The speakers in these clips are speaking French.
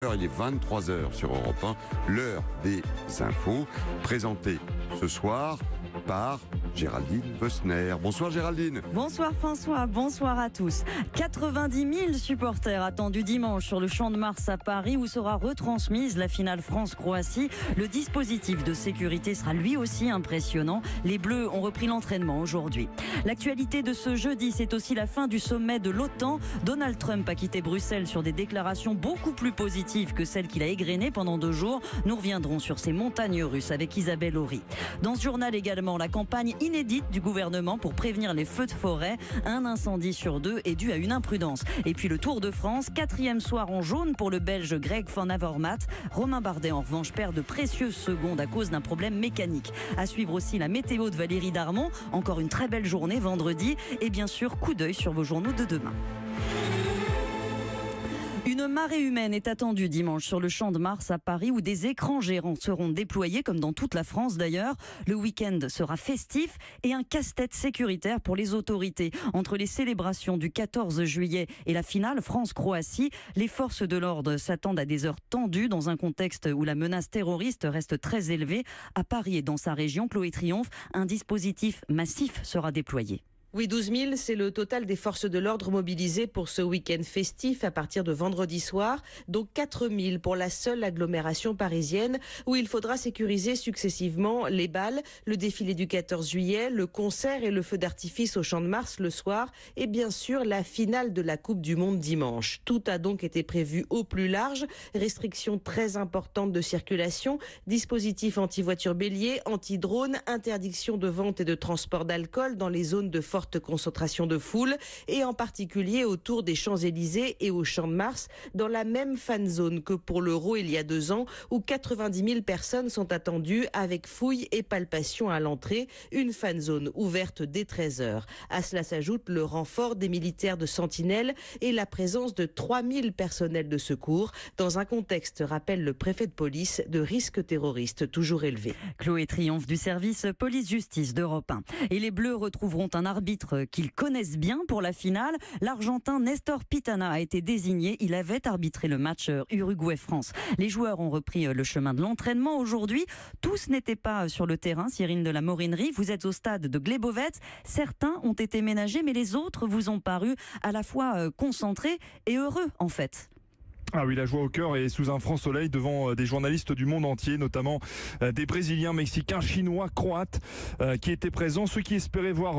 Il est 23h sur Europe 1, l'heure des infos, présentée ce soir par Géraldine Wössner. Bonsoir Géraldine. Bonsoir François, bonsoir à tous. 90 000 supporters attendus dimanche sur le Champ de Mars à Paris où sera retransmise la finale France-Croatie. Le dispositif de sécurité sera lui aussi impressionnant. Les Bleus ont repris l'entraînement aujourd'hui. L'actualité de ce jeudi, c'est aussi la fin du sommet de l'OTAN. Donald Trump a quitté Bruxelles sur des déclarations beaucoup plus positives que celles qu'il a égrenées pendant 2 jours. Nous reviendrons sur ces montagnes russes avec Isabelle Horry. Dans ce journal également, la campagne inédite du gouvernement pour prévenir les feux de forêt. Un incendie sur 2 est dû à une imprudence. Et puis le Tour de France, 4e soir en jaune pour le Belge Greg Van Avermaet. Romain Bardet en revanche perd de précieuses secondes à cause d'un problème mécanique. À suivre aussi la météo de Valérie Darmon. Encore une très belle journée vendredi. Et bien sûr, coup d'œil sur vos journaux de demain. Une marée humaine est attendue dimanche sur le Champ de Mars à Paris où des écrans géants seront déployés comme dans toute la France d'ailleurs. Le week-end sera festif et un casse-tête sécuritaire pour les autorités. Entre les célébrations du 14 juillet et la finale France-Croatie, les forces de l'ordre s'attendent à des heures tendues dans un contexte où la menace terroriste reste très élevée. À Paris et dans sa région, Chloé Triomphe, un dispositif massif sera déployé. Oui, 12 000, c'est le total des forces de l'ordre mobilisées pour ce week-end festif à partir de vendredi soir, dont 4 000 pour la seule agglomération parisienne où il faudra sécuriser successivement les balles, le défilé du 14 juillet, le concert et le feu d'artifice au Champ de Mars le soir et bien sûr la finale de la Coupe du Monde dimanche. Tout a donc été prévu au plus large, restrictions très importantes de circulation, dispositifs anti-voitures béliers, anti-drones, interdiction de vente et de transport d'alcool dans les zones de forte concentration de foule et en particulier autour des Champs-Élysées et au Champ de Mars dans la même fan zone que pour l'Euro il y a 2 ans où 90 000 personnes sont attendues avec fouilles et palpations à l'entrée, une fan zone ouverte dès 13h. À cela s'ajoute le renfort des militaires de Sentinelle et la présence de 3 000 personnels de secours dans un contexte, rappelle le préfet de police, de risque terroriste toujours élevé. Chloé Triomphe du service police-justice d'Europe 1. Et les Bleus retrouveront un arbitre qu'ils connaissent bien pour la finale. L'Argentin Nestor Pitana a été désigné. Il avait arbitré le match Uruguay-France. Les joueurs ont repris le chemin de l'entraînement aujourd'hui. Tous n'étaient pas sur le terrain. Cyril de la Morinerie, vous êtes au stade de Glebovec. Certains ont été ménagés, mais les autres vous ont paru à la fois concentrés et heureux en fait. Ah oui, la joie au cœur et sous un franc soleil devant des journalistes du monde entier, notamment des Brésiliens, Mexicains, Chinois, Croates qui étaient présents. Ceux qui espéraient voir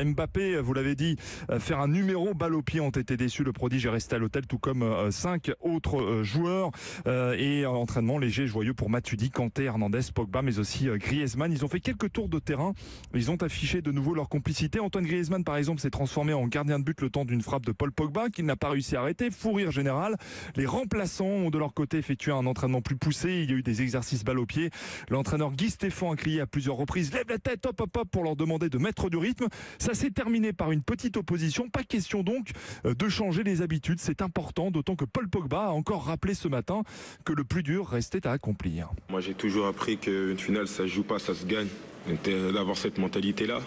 Mbappé, vous l'avez dit, faire un numéro balle au pied ont été déçus. Le prodige est resté à l'hôtel, tout comme 5 autres joueurs. Et entraînement léger, joyeux pour Matuidi, Kanté, Hernandez, Pogba, mais aussi Griezmann. Ils ont fait quelques tours de terrain. Ils ont affiché de nouveau leur complicité. Antoine Griezmann, par exemple, s'est transformé en gardien de but le temps d'une frappe de Paul Pogba, qu'il n'a pas réussi à arrêter. Fou rire général. Les remplaçants ont de leur côté effectué un entraînement plus poussé. Il y a eu des exercices balle au pied. L'entraîneur Guy Stéphane a crié à plusieurs reprises « Lève la tête, hop, hop, hop » pour leur demander de mettre du rythme. Ça s'est terminé par une petite opposition. Pas question donc de changer les habitudes. C'est important, d'autant que Paul Pogba a encore rappelé ce matin que le plus dur restait à accomplir. Moi, j'ai toujours appris qu'une finale, ça se joue pas, ça se gagne. D'avoir cette mentalité-là,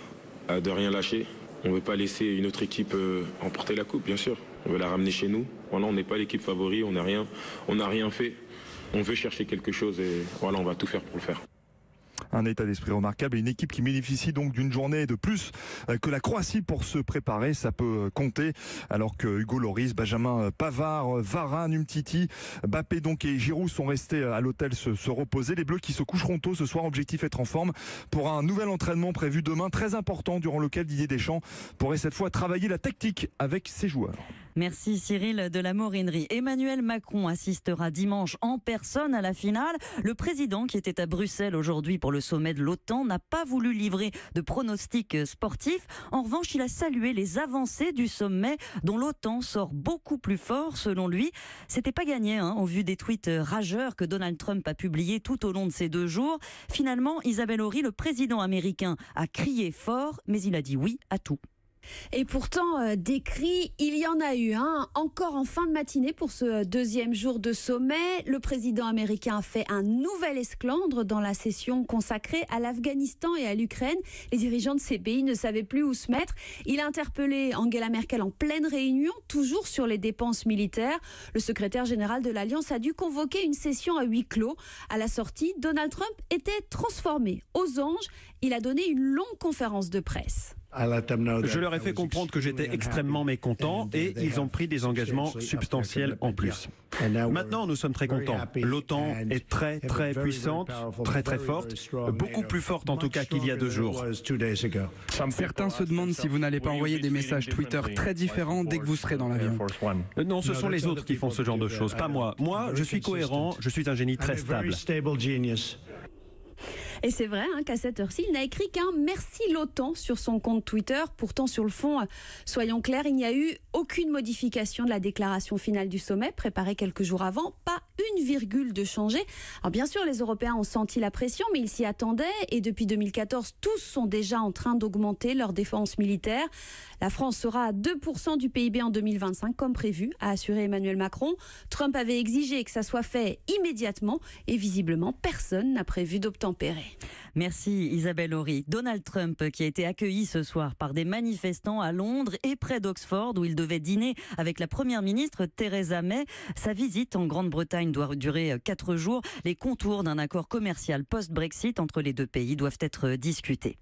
de rien lâcher. On ne veut pas laisser une autre équipe emporter la coupe, bien sûr. On veut la ramener chez nous. Voilà, on n'est pas l'équipe favori, on n'a rien fait. On veut chercher quelque chose et voilà, on va tout faire pour le faire. Un état d'esprit remarquable et une équipe qui bénéficie donc d'une journée de plus que la Croatie pour se préparer. Ça peut compter alors que Hugo Lloris, Benjamin Pavard, Varane, Umtiti, Mbappé donc et Giroud sont restés à l'hôtel se reposer. Les Bleus qui se coucheront tôt ce soir. Objectif être en forme pour un nouvel entraînement prévu demain très important durant lequel Didier Deschamps pourrait cette fois travailler la tactique avec ses joueurs. Merci Cyril de la Morinerie. Emmanuel Macron assistera dimanche en personne à la finale. Le président qui était à Bruxelles aujourd'hui pour le sommet de l'OTAN n'a pas voulu livrer de pronostics sportifs. En revanche, il a salué les avancées du sommet dont l'OTAN sort beaucoup plus fort selon lui. C'était pas gagné au vu des tweets rageurs que Donald Trump a publiés tout au long de ces 2 jours. Finalement, Isabelle Horry, le président américain, a crié fort, mais il a dit oui à tout. Et pourtant, des cris, il y en a eu. Encore en fin de matinée pour ce deuxième jour de sommet. Le président américain a fait un nouvel esclandre dans la session consacrée à l'Afghanistan et à l'Ukraine. Les dirigeants de ces pays ne savaient plus où se mettre. Il a interpellé Angela Merkel en pleine réunion, toujours sur les dépenses militaires. Le secrétaire général de l'Alliance a dû convoquer une session à huis clos. À la sortie, Donald Trump était transformé aux anges. Il a donné une longue conférence de presse. Je leur ai fait comprendre que j'étais extrêmement mécontent et ils ont pris des engagements substantiels en plus. Maintenant, nous sommes très contents. L'OTAN est très puissante, très forte, beaucoup plus forte en tout cas qu'il y a 2 jours. Certains se demandent si vous n'allez pas envoyer des messages Twitter très différents dès que vous serez dans l'avion. Non, ce sont les autres qui font ce genre de choses, pas moi. Moi, je suis cohérent, je suis un génie très stable. Et c'est vrai qu'à cette heure-ci, il n'a écrit qu'un « merci l'OTAN » sur son compte Twitter. Pourtant, sur le fond, soyons clairs, il n'y a eu aucune modification de la déclaration finale du sommet, préparée quelques jours avant. Pas une virgule de changé. Alors bien sûr, les Européens ont senti la pression, mais ils s'y attendaient. Et depuis 2014, tous sont déjà en train d'augmenter leur défense militaire. La France sera à 2% du PIB en 2025, comme prévu, a assuré Emmanuel Macron. Trump avait exigé que ça soit fait immédiatement. Et visiblement, personne n'a prévu d'obtempérer. Merci Isabelle Horry. Donald Trump qui a été accueilli ce soir par des manifestants à Londres et près d'Oxford où il devait dîner avec la première ministre Theresa May. Sa visite en Grande-Bretagne doit durer 4 jours. Les contours d'un accord commercial post-Brexit entre les 2 pays doivent être discutés.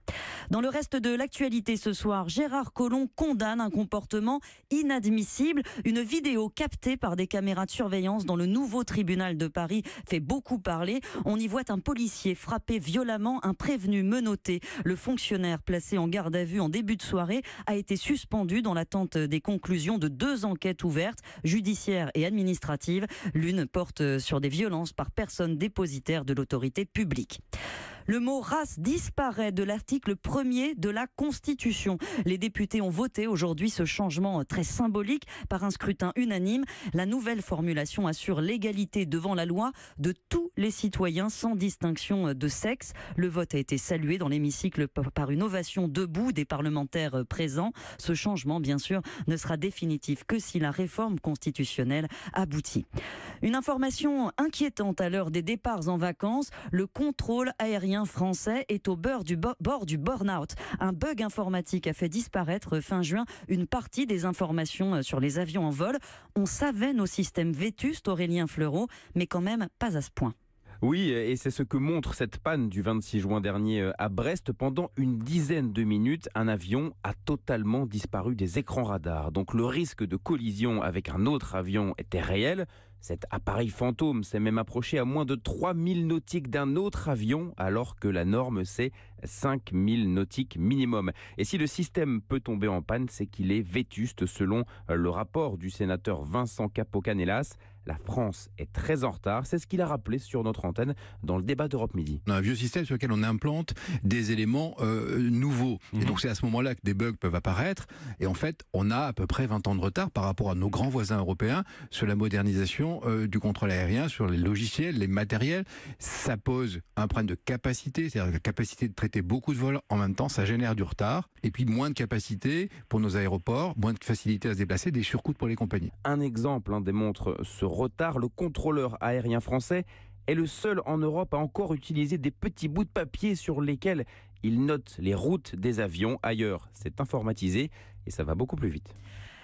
Dans le reste de l'actualité ce soir, Gérard Collomb condamne un comportement inadmissible. Une vidéo captée par des caméras de surveillance dans le nouveau tribunal de Paris fait beaucoup parler. On y voit un policier frapper violemment un prévenu menotté. Le fonctionnaire placé en garde à vue en début de soirée a été suspendu dans l'attente des conclusions de 2 enquêtes ouvertes, judiciaires et administratives. L'une porte sur des violences par personne dépositaire de l'autorité publique. Le mot race disparaît de l'article 1er de la Constitution. Les députés ont voté aujourd'hui ce changement très symbolique par un scrutin unanime. La nouvelle formulation assure l'égalité devant la loi de tous les citoyens sans distinction de sexe. Le vote a été salué dans l'hémicycle par une ovation debout des parlementaires présents. Ce changement, bien sûr, ne sera définitif que si la réforme constitutionnelle aboutit. Une information inquiétante à l'heure des départs en vacances. Le contrôle aérien français est au bord du burn-out. Un bug informatique a fait disparaître fin juin une partie des informations sur les avions en vol. On savait nos systèmes vétustes, Aurélien Fleureau, mais quand même pas à ce point. Oui, et c'est ce que montre cette panne du 26 juin dernier à Brest. Pendant une dizaine de minutes, un avion a totalement disparu des écrans radars. Donc le risque de collision avec un autre avion était réel. Cet appareil fantôme s'est même approché à moins de 3000 nautiques d'un autre avion, alors que la norme c'est 5000 nautiques minimum. Et si le système peut tomber en panne, c'est qu'il est vétuste selon le rapport du sénateur Vincent Capo-Canellas. La France est très en retard, c'est ce qu'il a rappelé sur notre antenne dans le débat d'Europe Midi. On a un vieux système sur lequel on implante des éléments nouveaux. Et donc c'est à ce moment-là que des bugs peuvent apparaître. Et en fait, on a à peu près 20 ans de retard par rapport à nos grands voisins européens sur la modernisation du contrôle aérien, sur les logiciels, les matériels. Ça pose un problème de capacité, c'est-à-dire la capacité de traiter beaucoup de vols en même temps, ça génère du retard. Et puis moins de capacité pour nos aéroports, moins de facilité à se déplacer, des surcoûts pour les compagnies. Un exemple démontre ce retard. Le contrôleur aérien français est le seul en Europe à encore utiliser des petits bouts de papier sur lesquels il note les routes des avions. Ailleurs, c'est informatisé et ça va beaucoup plus vite.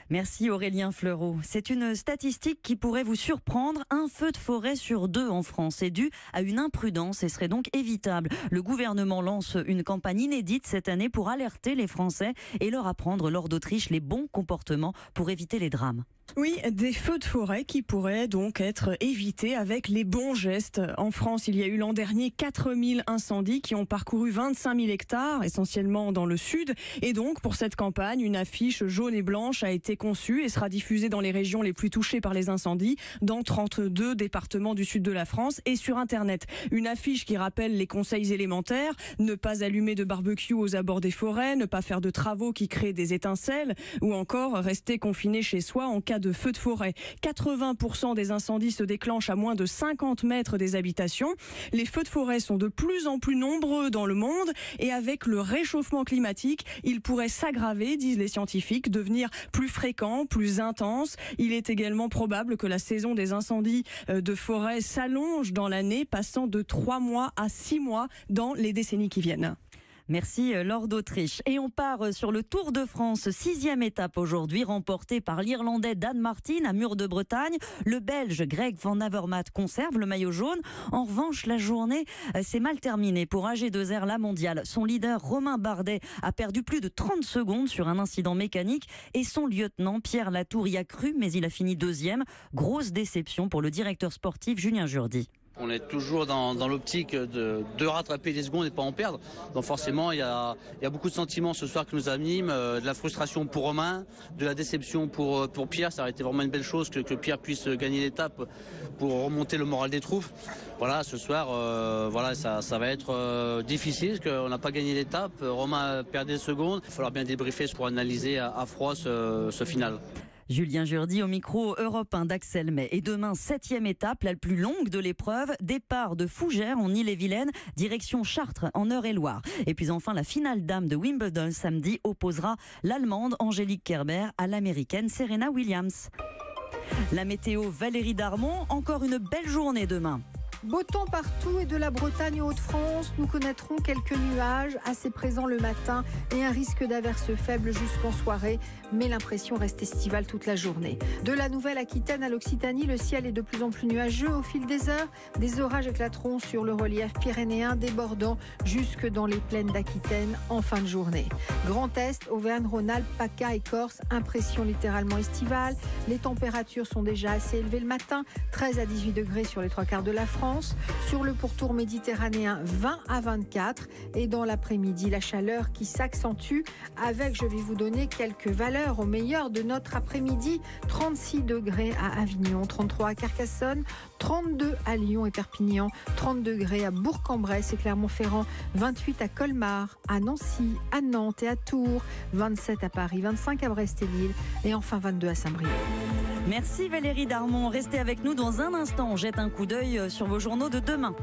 Merci Aurélien Fleureau. C'est une statistique qui pourrait vous surprendre. Un feu de forêt sur 2 en France est dû à une imprudence et serait donc évitable. Le gouvernement lance une campagne inédite cette année pour alerter les Français et leur apprendre lors d'Autriche les bons comportements pour éviter les drames. Oui, des feux de forêt qui pourraient donc être évités avec les bons gestes. En France, il y a eu l'an dernier 4000 incendies qui ont parcouru 25 000 hectares, essentiellement dans le sud. Et donc, pour cette campagne, une affiche jaune et blanche a été conçue et sera diffusée dans les régions les plus touchées par les incendies, dans 32 départements du sud de la France et sur Internet. Une affiche qui rappelle les conseils élémentaires, ne pas allumer de barbecue aux abords des forêts, ne pas faire de travaux qui créent des étincelles, ou encore rester confiné chez soi en cas de feux de forêt. 80% des incendies se déclenchent à moins de 50 mètres des habitations. Les feux de forêt sont de plus en plus nombreux dans le monde et avec le réchauffement climatique, ils pourraient s'aggraver, disent les scientifiques, devenir plus fréquents, plus intenses. Il est également probable que la saison des incendies de forêt s'allonge dans l'année, passant de 3 mois à 6 mois dans les décennies qui viennent. Merci Laure d'Autriche. Et on part sur le Tour de France, 6e étape aujourd'hui, remportée par l'Irlandais Dan Martin à Mur de Bretagne. Le Belge Greg Van Avermaet conserve le maillot jaune. En revanche, la journée s'est mal terminée pour AG2R La Mondiale. Son leader Romain Bardet a perdu plus de 30 secondes sur un incident mécanique et son lieutenant Pierre Latour y a cru, mais il a fini 2e. Grosse déception pour le directeur sportif Julien Jourdi. On est toujours dans l'optique de rattraper les secondes et de pas en perdre. Donc forcément, il y a beaucoup de sentiments ce soir qui nous animent, de la frustration pour Romain, de la déception pour Pierre. Ça aurait été vraiment une belle chose que Pierre puisse gagner l'étape pour remonter le moral des troupes. Voilà, ce soir, ça va être difficile parce qu'on n'a pas gagné l'étape. Romain perd des secondes. Il va falloir bien débriefer pour analyser à froid ce final. Julien Jourdi au micro Europe 1 d'Axel May. Et demain, 7e étape, la plus longue de l'épreuve, départ de Fougères en Ille-et-Vilaine, direction Chartres en Eure-et-Loire. Et puis enfin, la finale dame de Wimbledon samedi opposera l'Allemande Angélique Kerber à l'Américaine Serena Williams. La météo, Valérie Darmon, encore une belle journée demain. Beau temps partout et de la Bretagne aux Hauts-de-France, nous connaîtrons quelques nuages assez présents le matin et un risque d'averses faibles jusqu'en soirée, mais l'impression reste estivale toute la journée. De la Nouvelle-Aquitaine à l'Occitanie, le ciel est de plus en plus nuageux au fil des heures. Des orages éclateront sur le relief pyrénéen, débordant jusque dans les plaines d'Aquitaine en fin de journée. Grand Est, Auvergne-Rhône-Alpes, PACA et Corse, impression littéralement estivale. Les températures sont déjà assez élevées le matin, 13 à 18 degrés sur les 3/4 de la France. Sur le pourtour méditerranéen, 20 à 24. Et dans l'après-midi, la chaleur qui s'accentue avec, je vais vous donner quelques valeurs au meilleur de notre après-midi. 36 degrés à Avignon, 33 à Carcassonne, 32 à Lyon et Perpignan, 30 degrés à Bourg-en-Bresse et Clermont-Ferrand, 28 à Colmar, à Nancy, à Nantes et à Tours, 27 à Paris, 25 à Brest et Lille et enfin 22 à Saint-Brieuc. Merci Valérie Darmon. Restez avec nous dans un instant. On jette un coup d'œil sur vos journaux de demain.